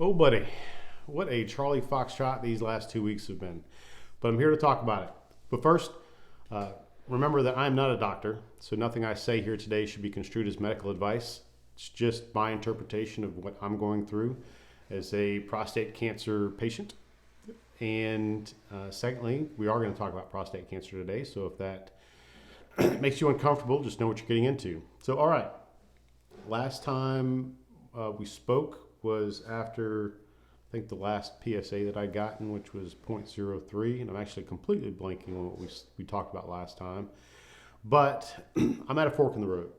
Oh, buddy, what a Charlie Foxtrot these last 2 weeks have been. But I'm here to talk about it. But first, uh, remember that I'm not a doctor, so nothing I say here today should be construed as medical advice. It's just my interpretation of what I'm going through as a prostate cancer patient. And secondly, we are going to talk about prostate cancer today, so if that makes you uncomfortable, just know what you're getting into. So, all right, last time we spoke was after I think the last PSA that I'd gotten, which was 0.03, and I'm actually completely blanking on what we talked about last time. But I'm at a fork in the road,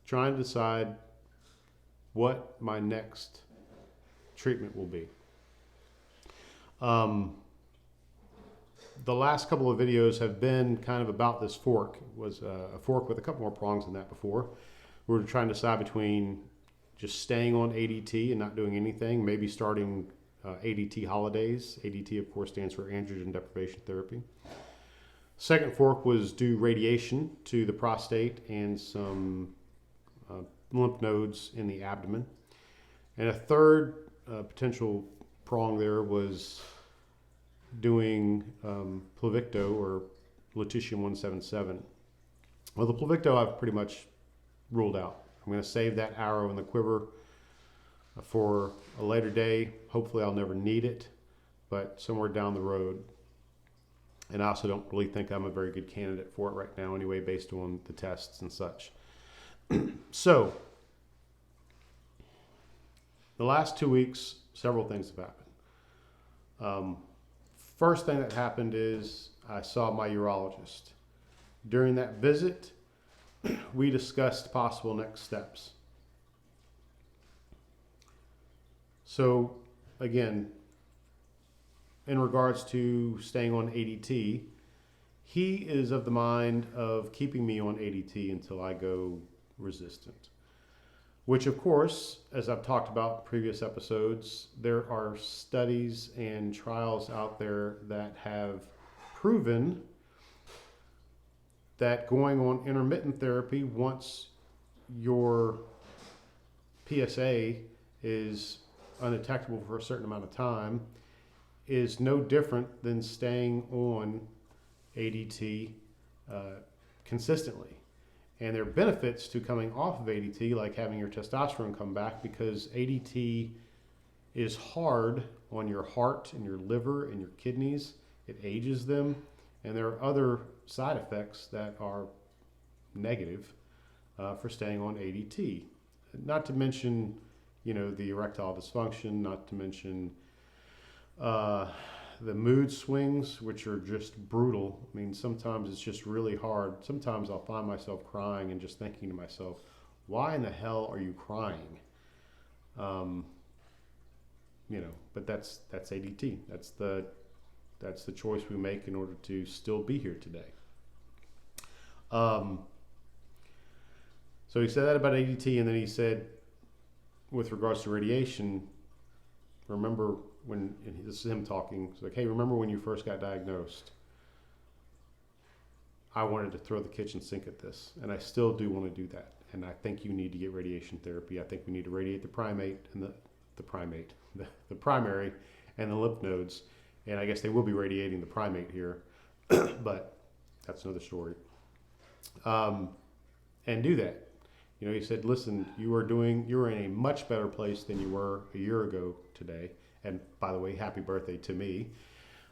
trying to decide what my next treatment will be. The last couple of videos have been kind of about this fork. It was a fork with a couple more prongs than that before. We were trying to decide between just staying on ADT and not doing anything, maybe starting ADT holidays. ADT, of course, stands for androgen deprivation therapy. Second fork was do radiation to the prostate and some lymph nodes in the abdomen. And a third potential prong there was doing Pluvicto or lutetium-177. Well, the Pluvicto I've pretty much ruled out. I'm going to save that arrow in the quiver for a later day. Hopefully I'll never need it, but somewhere down the road. And I also don't really think I'm a very good candidate for it right now anyway, based on the tests and such. So, the last 2 weeks, several things have happened. First thing that happened is I saw my urologist. During that visit, we discussed possible next steps. So, again, in regards to staying on ADT, he is of the mind of keeping me on ADT until I go resistant. Which, of course, as I've talked about in previous episodes, there are studies and trials out there that have proven that going on intermittent therapy once your PSA is undetectable for a certain amount of time is no different than staying on ADT consistently. And there are benefits to coming off of ADT, like having your testosterone come back, because ADT is hard on your heart and your liver and your kidneys. It ages them. And there are other side effects that are negative for staying on ADT. Not to mention, the erectile dysfunction, not to mention the mood swings, which are just brutal. I mean, sometimes it's just really hard. Sometimes I'll find myself crying and just thinking to myself, why in the hell are you crying? But that's ADT. That's the choice we make in order to still be here today. So he said that about ADT, and then he said, with regards to radiation, remember when, and this is him talking, he's like, hey, remember when you first got diagnosed? I wanted to throw the kitchen sink at this, and I still do want to do that. And I think you need to get radiation therapy. I think we need to radiate the primate and the primary and the lymph nodes. And I guess they will be radiating the primate here, but that's another story. And do that. He said, listen, you're in a much better place than you were a year ago today. And by the way, happy birthday to me.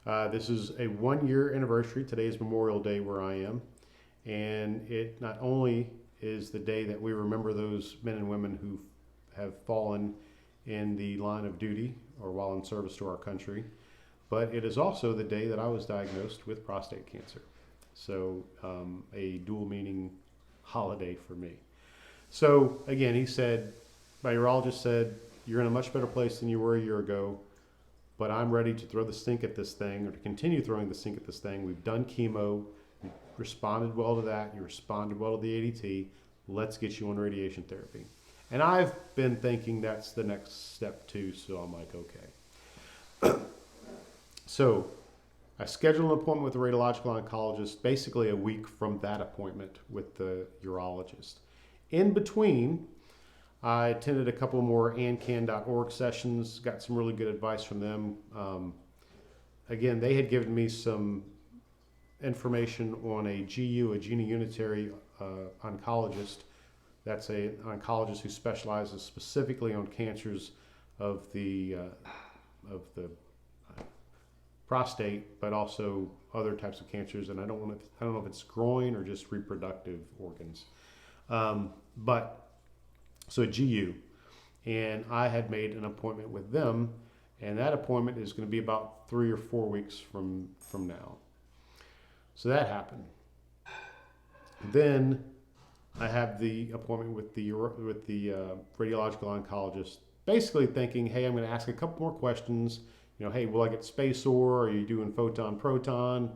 This is a 1-year anniversary. Today is Memorial Day where I am. And it not only is the day that we remember those men and women who have fallen in the line of duty or while in service to our country, but it is also the day that I was diagnosed with prostate cancer. So a dual meaning holiday for me. So again, my urologist said, you're in a much better place than you were a year ago, but I'm ready to throw the stink at this thing, or to continue throwing the stink at this thing. We've done chemo. You responded well to that. You responded well to the ADT. Let's get you on radiation therapy. And I've been thinking that's the next step too, so I'm like, okay. So I scheduled an appointment with the radiological oncologist basically a week from that appointment with the urologist. In between, I attended a couple more ancan.org sessions, got some really good advice from them. Again, they had given me some information on a GU, a gene-unitary oncologist. That's an oncologist who specializes specifically on cancers of the prostate, but also other types of cancers. And I don't know if it's groin or just reproductive organs. So a GU, and I had made an appointment with them, and that appointment is going to be about 3 or 4 weeks from now. So that happened. Then I have the appointment with the radiological oncologist, basically thinking, hey, I'm going to ask a couple more questions. Hey, will I get space ore? Are you doing photon proton?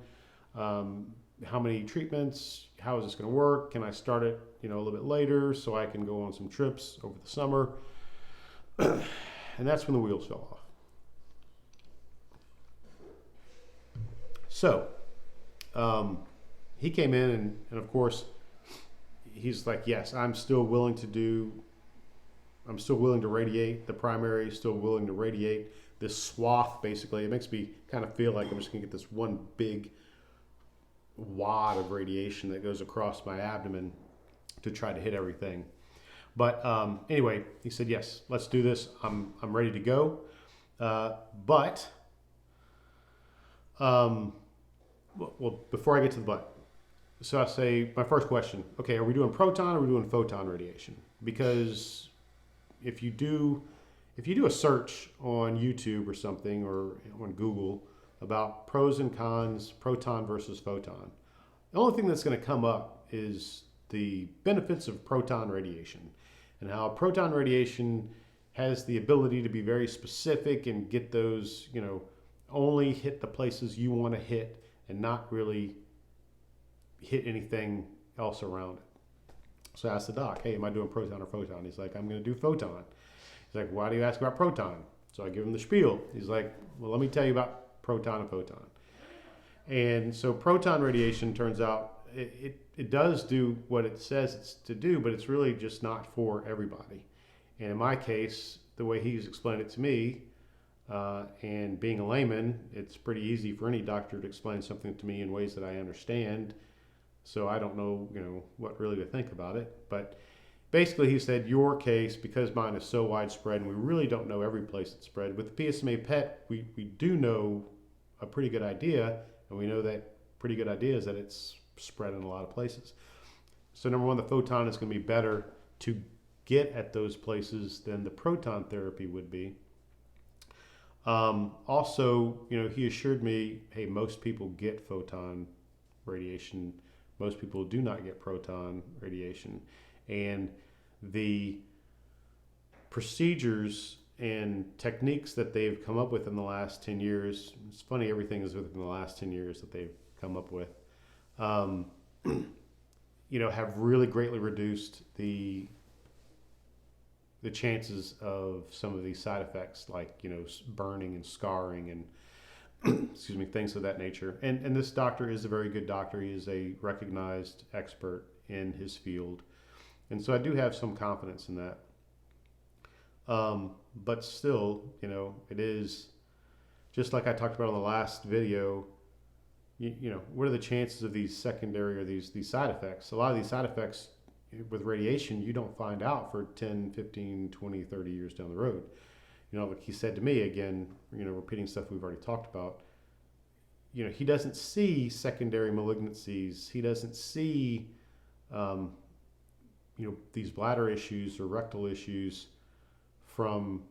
How many treatments? How is this going to work? Can I start it, a little bit later so I can go on some trips over the summer? And that's when the wheels fell off. So he came in and of course he's like, yes, I'm still willing to radiate the primary, still willing to radiate this swath. Basically, it makes me kind of feel like I'm just gonna get this one big wad of radiation that goes across my abdomen to try to hit everything. But anyway, he said, yes, let's do this. I'm ready to go. Well, before I get to the but, so I say my first question, okay, are we doing proton or are we doing photon radiation? Because if you do a search on YouTube or something, or on Google about pros and cons, proton versus photon, the only thing that's going to come up is the benefits of proton radiation and how proton radiation has the ability to be very specific and get those, only hit the places you want to hit and not really hit anything else around it. So I asked the doc, hey, am I doing proton or photon? He's like, I'm going to do photon. He's like, why do you ask about proton? So I give him the spiel. He's like, well, let me tell you about proton and photon. And so proton radiation, turns out it does do what it says it's to do, but it's really just not for everybody. And in my case, the way he's explained it to me, and being a layman, it's pretty easy for any doctor to explain something to me in ways that I understand. So I don't know, what really to think about it. But basically he said, your case, because mine is so widespread and we really don't know every place it's spread, with the PSMA PET, we do know a pretty good idea, and we know that pretty good idea is that it's spread in a lot of places. So number one, the photon is going to be better to get at those places than the proton therapy would be. Also, he assured me, hey, most people get photon radiation. Most people do not get proton radiation. And the procedures and techniques that they've come up with in the last 10 years, it's funny, everything is within the last 10 years that they've come up with, have really greatly reduced the chances of some of these side effects, like, burning and scarring and excuse me, things of that nature. And this doctor is a very good doctor. He is a recognized expert in his field. And so I do have some confidence in that. But still, it is just like I talked about in the last video, what are the chances of these secondary or these side effects? A lot of these side effects with radiation, you don't find out for 10, 15, 20, 30 years down the road. Like he said to me, again, repeating stuff we've already talked about, he doesn't see secondary malignancies. He doesn't see, these bladder issues or rectal issues from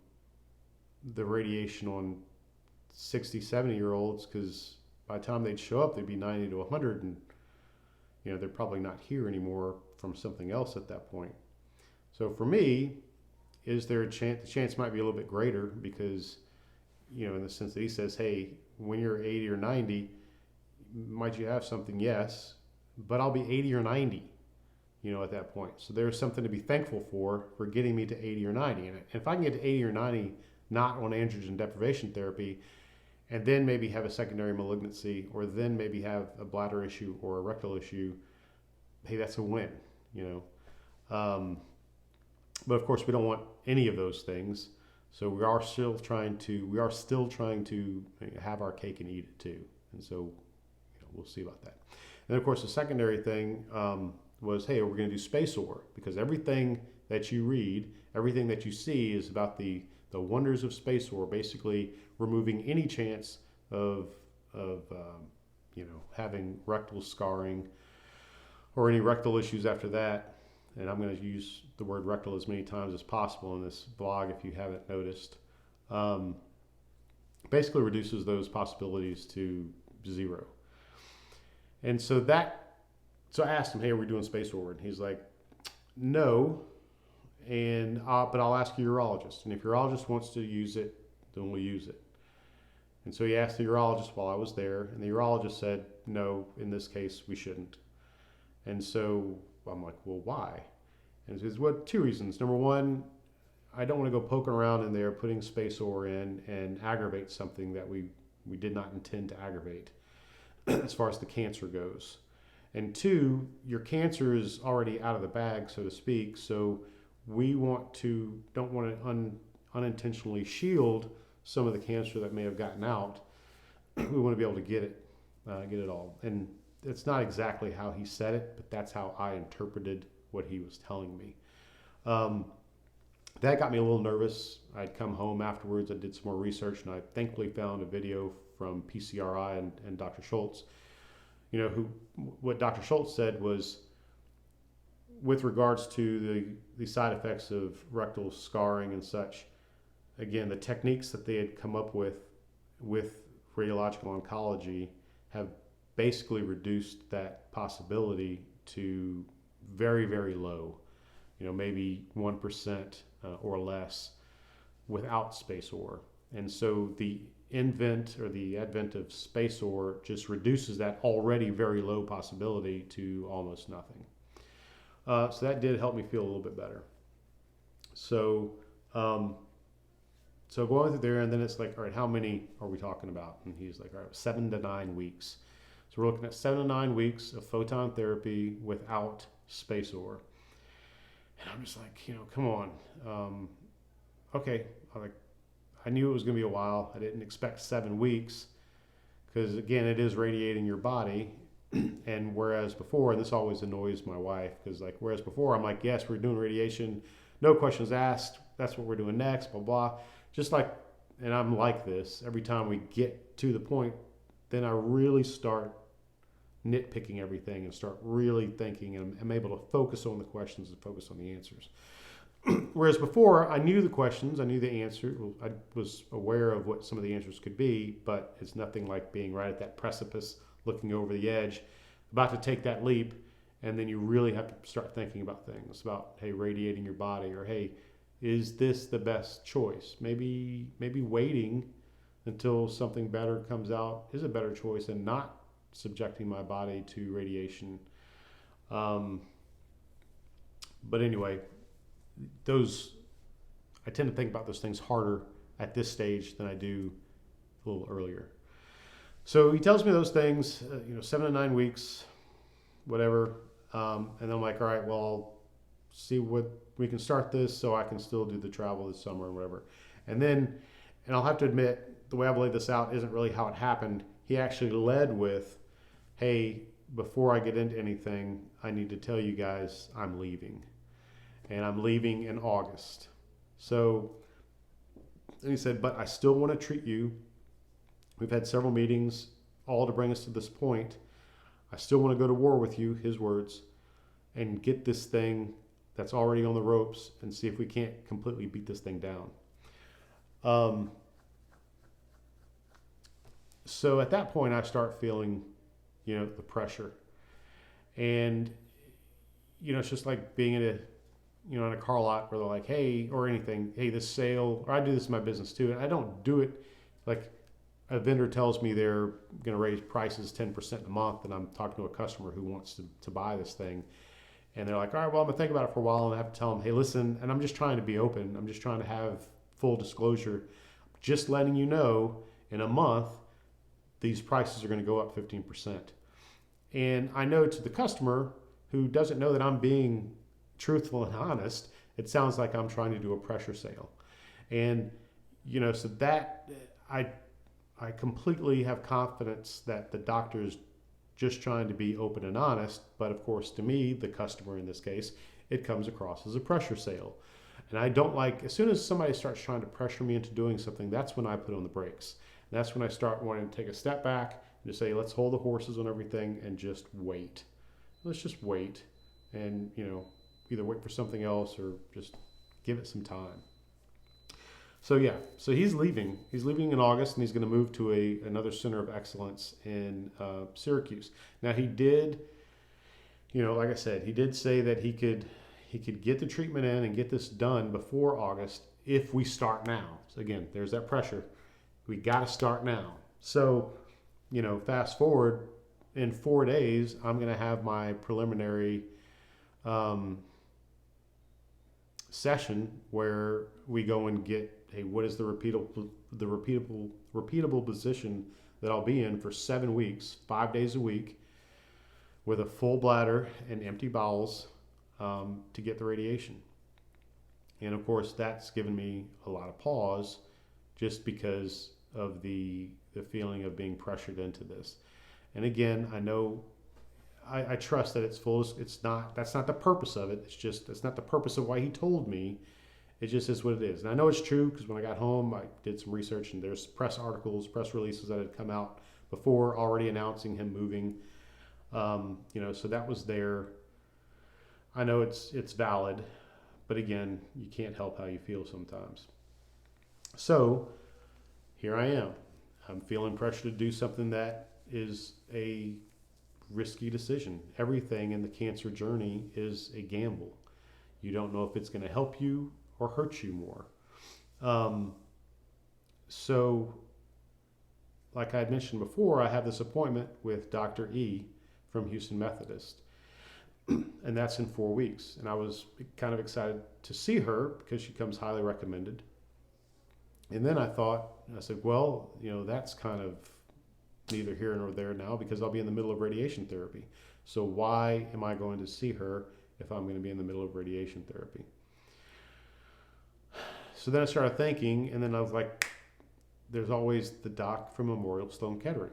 the radiation on 60, 70-year-olds, because by the time they'd show up, they'd be 90 to 100, and they're probably not here anymore from something else at that point. So for me, is there a chance? The chance might be a little bit greater because, in the sense that he says, hey, when you're 80 or 90, might you have something? Yes, but I'll be 80 or 90, at that point. So there's something to be thankful for getting me to 80 or 90. And if I can get to 80 or 90, not on androgen deprivation therapy, and then maybe have a secondary malignancy, or then maybe have a bladder issue or a rectal issue, hey, that's a win, But of course, we don't want any of those things. So we are still trying to have our cake and eat it too. And so, we'll see about that. And of course, the secondary thing was, hey, we're going to do space ore, because everything that you read, everything that you see is about the wonders of space ore, basically removing any chance of having rectal scarring or any rectal issues after that. And I'm going to use the word rectal as many times as possible in this vlog if you haven't noticed. Basically reduces those possibilities to zero. And so I asked him, hey, are we doing space ore? And he's like, no, but I'll ask a urologist. And if your urologist wants to use it, then we'll use it. And so he asked the urologist while I was there, and the urologist said, no, in this case, we shouldn't. And so I'm like, well, why? And he says, well, two reasons. Number one, I don't want to go poking around in there putting space ore in and aggravate something that we did not intend to aggravate as far as the cancer goes. And two, your cancer is already out of the bag, so to speak, so we don't want to unintentionally shield some of the cancer that may have gotten out. We want to be able to get it all. And it's not exactly how he said it, but that's how I interpreted what he was telling me. That got me a little nervous. I'd come home afterwards, I did some more research, and I thankfully found a video from PCRI and Dr. Scholz. What Dr. Scholz said was, with regards to the side effects of rectal scarring and such, again, the techniques that they had come up with radiological oncology have basically reduced that possibility to very, very low, maybe 1% or less without space ore. And so the advent of space ore just reduces that already very low possibility to almost nothing. So that did help me feel a little bit better. So going through there, and then it's like, all right, how many are we talking about? And he's like, all right, 7 to 9 weeks. So we're looking at 7 to 9 weeks of photon therapy without space ore. And I'm just like, come on. Okay. I knew it was going to be a while. I didn't expect 7 weeks because, again, it is radiating your body. And whereas before, and this always annoys my wife, because whereas before I'm like, yes, we're doing radiation, no questions asked, that's what we're doing next, blah, blah. And I'm like this, every time we get to the point, then I really start nitpicking everything and start really thinking, and I'm able to focus on the questions and focus on the answers. Whereas before, I knew the questions, I knew the answer, I was aware of what some of the answers could be, but it's nothing like being right at that precipice, looking over the edge, about to take that leap, and then you really have to start thinking about things, about, hey, radiating your body, or hey, is this the best choice? Maybe waiting until something better comes out is a better choice than not subjecting my body to radiation. But anyway, I tend to think about those things harder at this stage than I do a little earlier. So he tells me those things, 7 to 9 weeks, whatever. And then I'm like, all right, well, I'll see what we can start this so I can still do the travel this summer and whatever. And I'll have to admit, the way I've laid this out isn't really how it happened. He actually led with, hey, before I get into anything, I need to tell you guys I'm leaving. And I'm leaving in August. So, and he said, but I still want to treat you. We've had several meetings, all to bring us to this point. I still want to go to war with you, his words, and get this thing that's already on the ropes and see if we can't completely beat this thing down. So at that point, I start feeling, the pressure. And, it's just like being in in a car lot where they're like, hey, or anything, hey, this sale, or I do this in my business too, and I don't do it like a vendor tells me they're going to raise prices 10% a month, and I'm talking to a customer who wants to buy this thing. And they're like, all right, well, I'm going to think about it for a while, and I have to tell them, hey, listen, and I'm just trying to be open. I'm just trying to have full disclosure. Just letting you know, in a month, these prices are going to go up 15%. And I know to the customer who doesn't know that I'm being truthful and honest, it sounds like I'm trying to do a pressure sale. And, so that I completely have confidence that the doctor is just trying to be open and honest. But of course, to me, the customer in this case, it comes across as a pressure sale. And I don't like, as soon as somebody starts trying to pressure me into doing something, that's when I put on the brakes. And that's when I start wanting to take a step back and just say, let's hold the horses on everything and just wait. Let's just wait and, either wait for something else or just give it some time. So yeah, so he's leaving. He's leaving in August, and he's going to move to another center of excellence in Syracuse. Now he did, like I said, he did say that he could get the treatment in and get this done before August if we start now. So again, there's that pressure. We got to start now. So, fast forward, in 4 days, I'm going to have my preliminary session where we go and get, hey, what is the repeatable position that I'll be in for 7 weeks, 5 days a week, with a full bladder and empty bowels to get the radiation. And of course, that's given me a lot of pause, just because of the feeling of being pressured into this. And again, I know, I trust that it's full. That's not the purpose of it. It's not the purpose of why he told me. It just is what it is. And I know it's true because when I got home, I did some research, and there's press releases that had come out before already announcing him moving. So that was there. I know it's valid, but again, you can't help how you feel sometimes. So here I am. I'm feeling pressure to do something that is a risky decision. Everything in the cancer journey is a gamble. You don't know if it's going to help you or hurt you more. So, like I had mentioned before, I have this appointment with Dr. E from Houston Methodist, and that's in 4 weeks. And I was kind of excited to see her because she comes highly recommended. And then I said, well, that's kind of neither here nor there now because I'll be in the middle of radiation therapy. So why am I going to see her if I'm going to be in the middle of radiation therapy? So then I started thinking, and then I was like, there's always the doc from Memorial Sloan Kettering,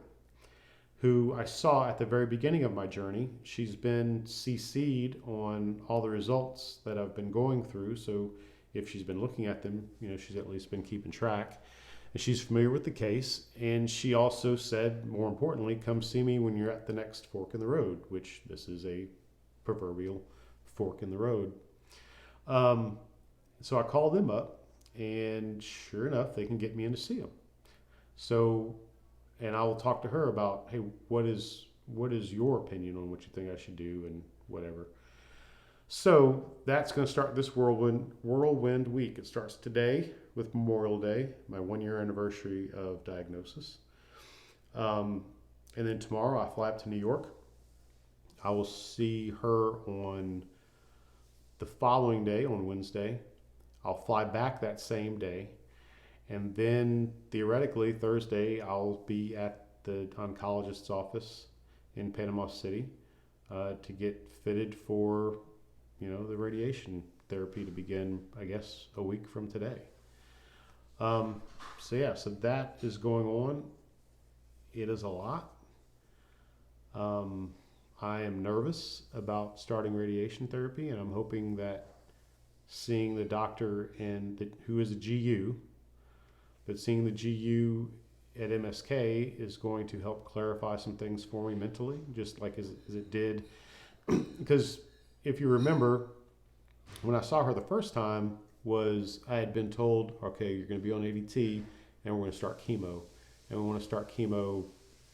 who I saw at the very beginning of my journey. She's been CC'd on all the results that I've been going through. So if she's been looking at them, she's at least been keeping track. And she's familiar with the case. And she also said, more importantly, come see me when you're at the next fork in the road, which this is a proverbial fork in the road. So I called them up, and sure enough, they can get me in to see them. So, and I will talk to her about, hey, what is your opinion on what you think I should do and whatever. So that's going to start this whirlwind week. It starts today with Memorial Day, my 1 year anniversary of diagnosis. And then tomorrow I fly up to New York. I will see her on the following day, on Wednesday. I'll fly back that same day. And then theoretically Thursday, I'll be at the oncologist's office in Panama City to get fitted for, the radiation therapy to begin, I guess, a week from today. So that is going on. It is a lot. I am nervous about starting radiation therapy, and I'm hoping that seeing the doctor who is a GU, but seeing the GU at MSK is going to help clarify some things for me mentally, just like as it did. Because if you remember, when I saw her the first time, I had been told, okay, you're going to be on ADT, and we're going to start chemo. And we want to start chemo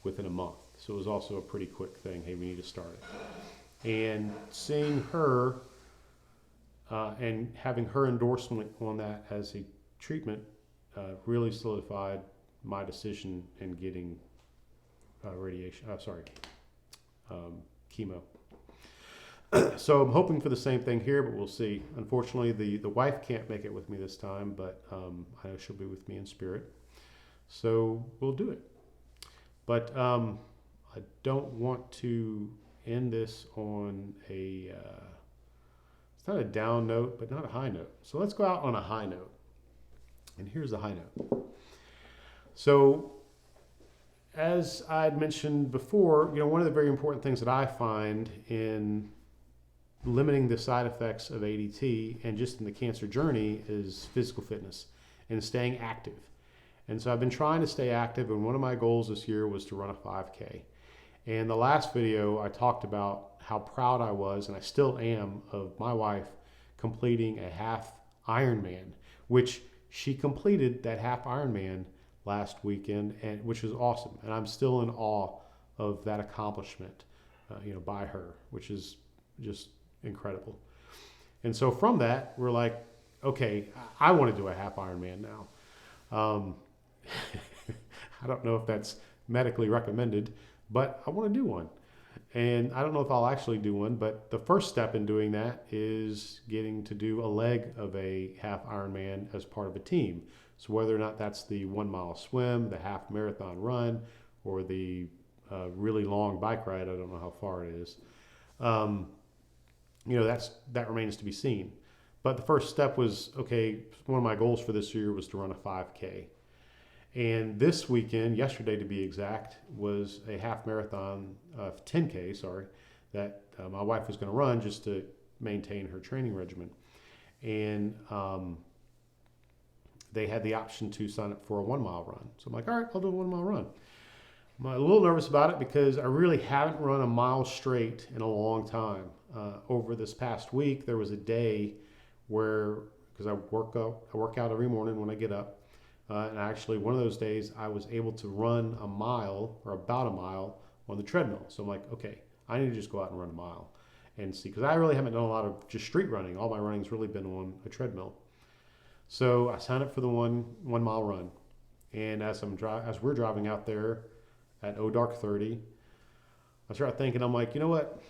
within a month. So it was also a pretty quick thing. Hey, we need to start it. And seeing her and having her endorsement on that as a treatment really solidified my decision in getting chemo. So I'm hoping for the same thing here, but we'll see. Unfortunately, the wife can't make it with me this time, but I know she'll be with me in spirit. So we'll do it. But I don't want to end this on It's not a down note, but not a high note. So let's go out on a high note. And here's the high note. So as I'd mentioned before, one of the very important things that I find in limiting the side effects of ADT and just in the cancer journey is physical fitness and staying active. And so I've been trying to stay active, and one of my goals this year was to run a 5K. And the last video I talked about how proud I was, and I still am, of my wife completing a half Ironman, which she completed that half Ironman last weekend, and which was awesome. And I'm still in awe of that accomplishment, by her, which is just incredible. And so from that, we're like, okay, I want to do a half Ironman now. I don't know if that's medically recommended, but I want to do one. And I don't know if I'll actually do one, but the first step in doing that is getting to do a leg of a half Ironman as part of a team. So whether or not that's the 1 mile swim, the half marathon run, or the really long bike ride, I don't know how far it is. That remains to be seen. But the first step was, okay, one of my goals for this year was to run a 5K. And this weekend, yesterday to be exact, was a half marathon, 10K, that my wife was going to run just to maintain her training regimen. And they had the option to sign up for a 1 mile run. So I'm like, all right, I'll do a 1 mile run. I'm a little nervous about it because I really haven't run a mile straight in a long time. Over this past week, there was a day where, because I work out every morning when I get up, and actually one of those days I was able to run a mile or about a mile on the treadmill. So I'm like, okay, I need to just go out and run a mile and see, because I really haven't done a lot of just street running. All my running's really been on a treadmill. So I signed up for the 1 mile run, and as we're driving out there at dark 30, I started thinking, I'm like, you know what?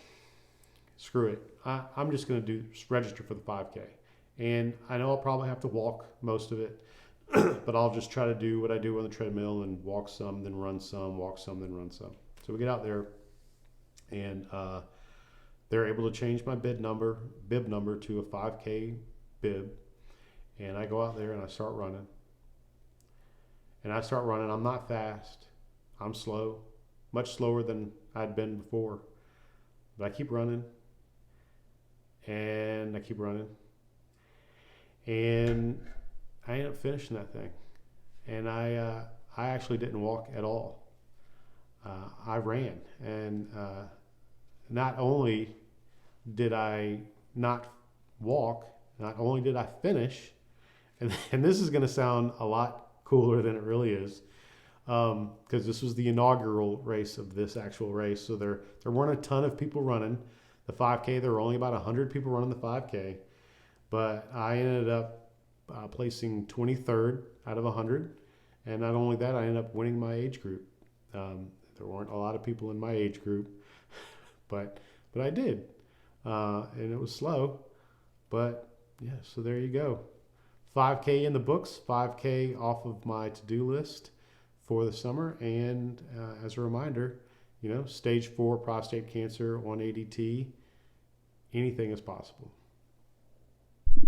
Screw it. I'm just going to register for the 5K. And I know I'll probably have to walk most of it, but I'll just try to do what I do on the treadmill and walk some, then run some, walk some, then run some. So we get out there, and they're able to change my bib number to a 5K bib. And I go out there and I start running. I'm not fast. I'm slow, much slower than I'd been before. But I keep running, and I keep running. And I ended up finishing that thing. And I actually didn't walk at all. I ran. And not only did I not walk, not only did I finish, and this is going to sound a lot cooler than it really is, because this was the inaugural race of this actual race. So there weren't a ton of people running the 5K. There were only about 100 people running the 5K. But I ended up placing 23rd out of 100. And not only that, I ended up winning my age group. There weren't a lot of people in my age group, but I did. And it was slow. But yeah, so there you go. 5K in the books, 5K off of my to-do list for the summer. And as a reminder, stage 4 prostate cancer on ADT, anything is possible.